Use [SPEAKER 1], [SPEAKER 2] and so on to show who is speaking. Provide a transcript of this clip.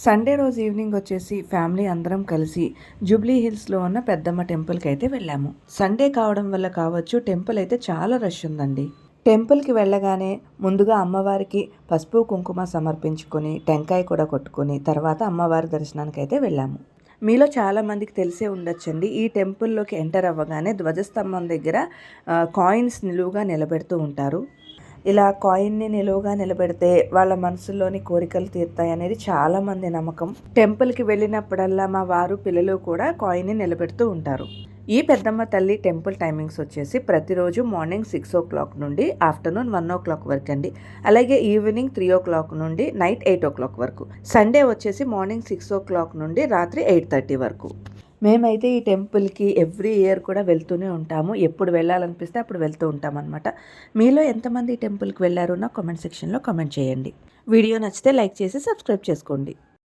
[SPEAKER 1] Sunday రోజు evening వచ్చేసి family అందరం కలిసి జూబ్లీ హిల్స్లో ఉన్న పెద్దమ్మ టెంపుల్కి అయితే వెళ్ళాము. సండే కావడం వల్ల కావచ్చు, టెంపుల్ అయితే చాలా రష్ ఉందండి. టెంపుల్కి వెళ్ళగానే ముందుగా అమ్మవారికి పసుపు కుంకుమ సమర్పించుకొని టెంకాయ కూడా కొట్టుకొని తర్వాత అమ్మవారి దర్శనానికి అయితే వెళ్ళాము. మీలో చాలామందికి తెలిసే ఉండొచ్చండి, ఈ టెంపుల్లోకి ఎంటర్ అవ్వగానే ధ్వజస్తంభం దగ్గర కాయిన్స్ నిలువుగా నిలబెడుతూ ఉంటారు. ఇలా కాయిన్ని నిలువుగా నిలబెడితే వాళ్ళ మనసులోని కోరికలు తీరుతాయి అనేది చాలామంది నమ్మకం. టెంపుల్కి వెళ్ళినప్పుడల్లా మా వారు పిల్లలు కూడా కాయిన్ని నిలబెడుతూ ఉంటారు. ఈ పెద్దమ్మ తల్లి టెంపుల్ టైమింగ్స్ వచ్చేసి ప్రతిరోజు మార్నింగ్ 6 నుండి ఆఫ్టర్నూన్ 1 వరకు అండి. అలాగే ఈవినింగ్ 3 నుండి నైట్ 8 వరకు. సండే వచ్చేసి మార్నింగ్ 6 నుండి రాత్రి 8:30 వరకు. మేమైతే ఈ టెంపుల్కి ఎవ్రీ ఇయర్ కూడా వెళ్తూనే ఉంటాము. ఎప్పుడు వెళ్ళాలనిపిస్తే అప్పుడు వెళ్తూ ఉంటామన్నమాట. మీలో ఎంతమంది ఈ టెంపుల్కి వెళ్ళారో నా కామెంట్ సెక్షన్లో కామెంట్ చేయండి. వీడియో నచ్చితే లైక్ చేసి సబ్స్క్రైబ్ చేసుకోండి.